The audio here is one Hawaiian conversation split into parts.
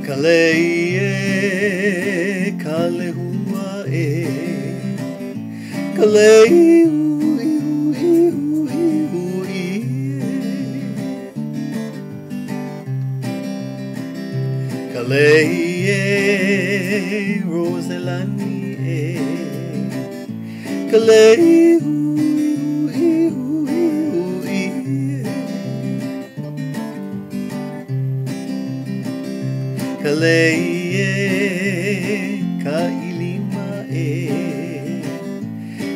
Kaleie, kalehua kalei ui ui ui ui Kaleie, Roselani kalei ui ui ui Kaleie, ka ilima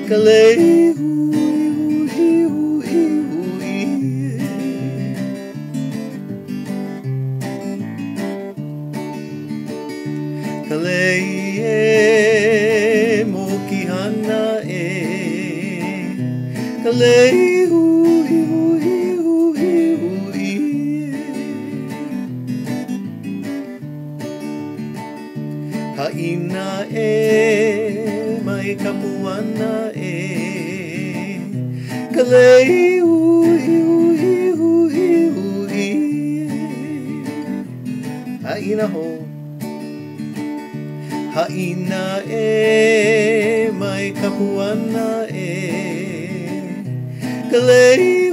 kalei ui ui ui Kaleie, mokihana kalei ui ui ui ui Haina mai kapuana kalei ui ui ui ui Haina ho Haina mai kapuana kalei